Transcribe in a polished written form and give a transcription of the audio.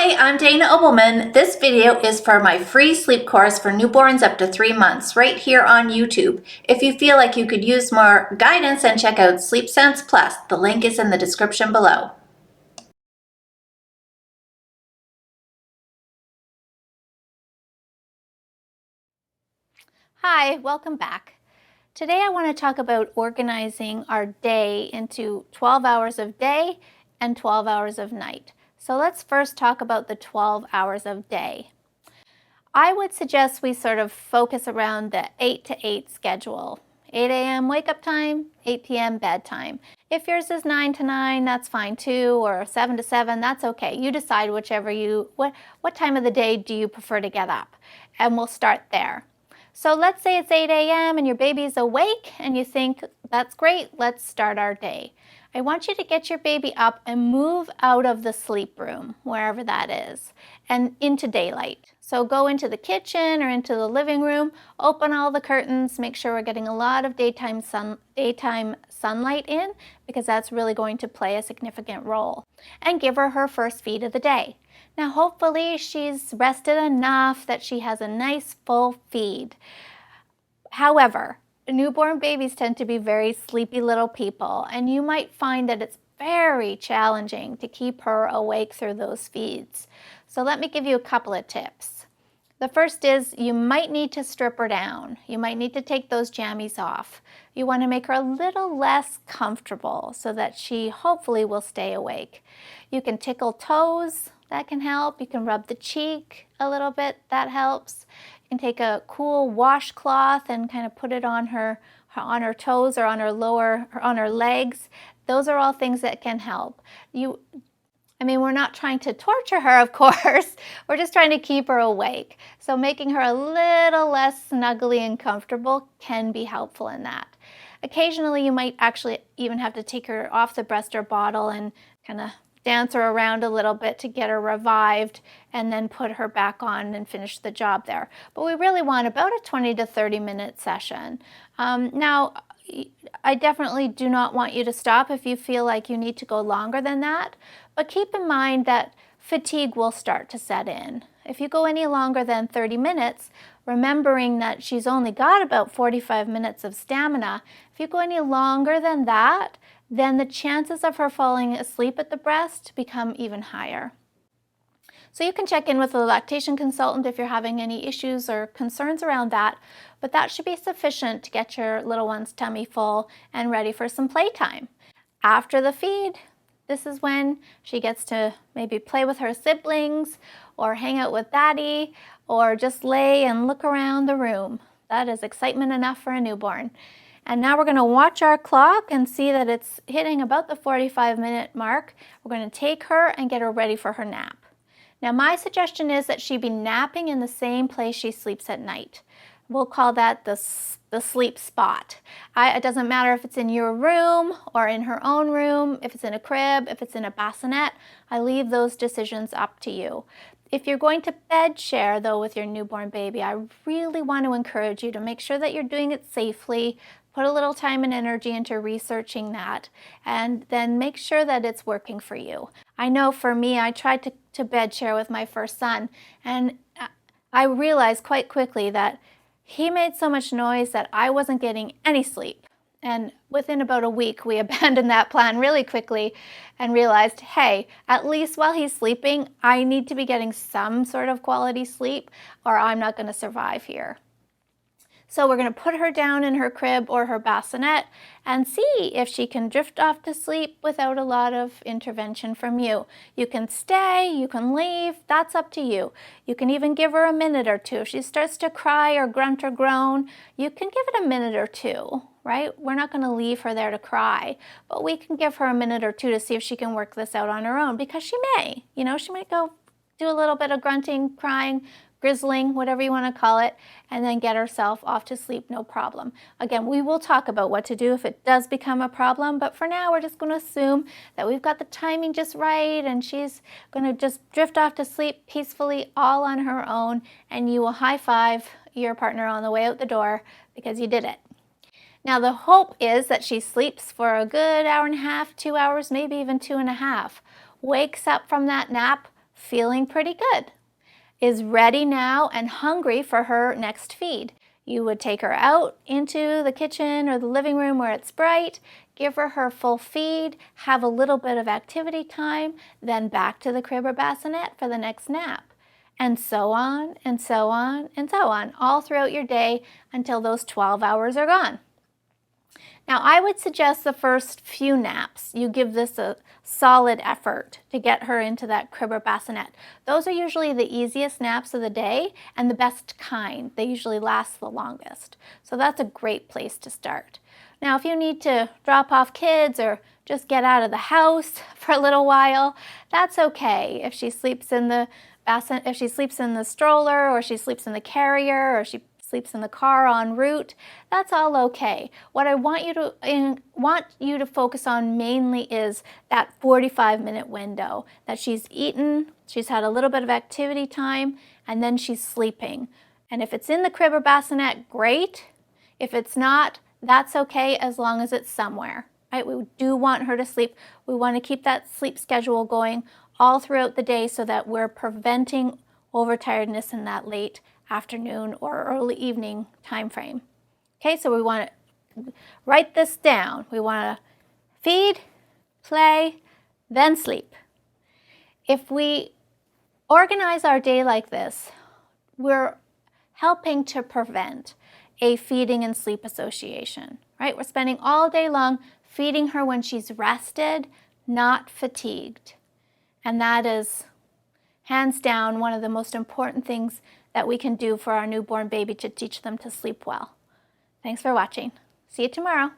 Hi, I'm Dana Obleman. This video is for my free sleep course for newborns up to 3 months right here on YouTube. If you feel like you could use more guidance, then check out Sleep Sense Plus. The link is in the description below. Hi, welcome back. Today I want to talk about organizing our day into 12 hours of day and 12 hours of night. So let's first talk about the 12 hours of day. I would suggest we sort of focus around the 8 to 8 schedule. 8 a.m. wake up time, 8 p.m. bedtime. If yours is 9 to 9, that's fine too, or 7 to 7, that's okay. You decide what time of the day do you prefer to get up, and we'll start there. So let's say it's 8 a.m. and your baby's awake and you think, that's great, let's start our day. I want you to get your baby up and move out of the sleep room, wherever that is, and into daylight. So go into the kitchen or into the living room, open all the curtains, make sure we're getting a lot of daytime sunlight in, because that's really going to play a significant role. And give her her first feed of the day. Now hopefully she's rested enough that she has a nice full feed. However, newborn babies tend to be very sleepy little people, and you might find that it's very challenging to keep her awake through those feeds. So let me give you a couple of tips. The first is you might need to strip her down. You might need to take those jammies off. You want to make her a little less comfortable so that she hopefully will stay awake. You can tickle toes, that can help. You can rub the cheek a little bit, that helps. You can take a cool washcloth and kind of put it on her toes or on her legs. Those are all things that can help. We're not trying to torture her, of course. We're just trying to keep her awake. So making her a little less snuggly and comfortable can be helpful in that. Occasionally, you might actually even have to take her off the breast or bottle and kind of dance her around a little bit to get her revived, and then put her back on and finish the job there. But we really want about a 20 to 30 minute session. Now, I definitely do not want you to stop if you feel like you need to go longer than that, but keep in mind that fatigue will start to set in. If you go any longer than 30 minutes, remembering that she's only got about 45 minutes of stamina, if you go any longer than that, then the chances of her falling asleep at the breast become even higher. So you can check in with a lactation consultant if you're having any issues or concerns around that, but that should be sufficient to get your little one's tummy full and ready for some playtime. After the feed, this is when she gets to maybe play with her siblings or hang out with daddy or just lay and look around the room. That is excitement enough for a newborn. And now we're going to watch our clock and see that it's hitting about the 45-minute mark. We're going to take her and get her ready for her nap. Now my suggestion is that she be napping in the same place she sleeps at night. We'll call that the sleep spot. It doesn't matter if it's in your room or in her own room, if it's in a crib, if it's in a bassinet. I leave those decisions up to you. If you're going to bed share, though, with your newborn baby, I really want to encourage you to make sure that you're doing it safely. Put a little time and energy into researching that, and then make sure that it's working for you. I know for me, I tried to bed share with my first son, and I realized quite quickly that he made so much noise that I wasn't getting any sleep. And within about a week, we abandoned that plan really quickly and realized, hey, at least while he's sleeping, I need to be getting some sort of quality sleep or I'm not going to survive here. So we're going to put her down in her crib or her bassinet and see if she can drift off to sleep without a lot of intervention from you. You can stay, you can leave, that's up to you. You can even give her a minute or two. If she starts to cry or grunt or groan, you can give it a minute or two, right? We're not going to leave her there to cry, but we can give her a minute or two to see if she can work this out on her own, because she may, she might go do a little bit of grunting, crying, grizzling, whatever you want to call it, and then get herself off to sleep, no problem. Again, we will talk about what to do if it does become a problem, but for now we're just going to assume that we've got the timing just right and she's going to just drift off to sleep peacefully all on her own, and you will high five your partner on the way out the door because you did it. Now the hope is that she sleeps for a good hour and a half, 2 hours, maybe even 2.5. Wakes up from that nap feeling pretty good, is ready now and hungry for her next feed. You would take her out into the kitchen or the living room where it's bright, give her her full feed, have a little bit of activity time, then back to the crib or bassinet for the next nap. And so on, and so on, and so on, all throughout your day until those 12 hours are gone. Now, I would suggest the first few naps, you give this a solid effort to get her into that crib or bassinet. Those are usually the easiest naps of the day and the best kind. They usually last the longest. So that's a great place to start. Now, if you need to drop off kids or just get out of the house for a little while, that's okay. If she sleeps in the if she sleeps in the stroller, or she sleeps in the carrier, or she sleeps in the car en route, that's all okay. What I want you to focus on mainly is that 45-minute window that she's eaten, she's had a little bit of activity time, and then she's sleeping. And if it's in the crib or bassinet, great. If it's not, that's okay as long as it's somewhere. Right? We do want her to sleep. We want to keep that sleep schedule going all throughout the day so that we're preventing overtiredness in that late afternoon or early evening time frame. Okay, so we want to write this down. We want to feed, play, then sleep. If we organize our day like this, we're helping to prevent a feeding and sleep association, right? We're spending all day long feeding her when she's rested, not fatigued. And that is hands down one of the most important things that we can do for our newborn baby to teach them to sleep well. Thanks for watching. See you tomorrow.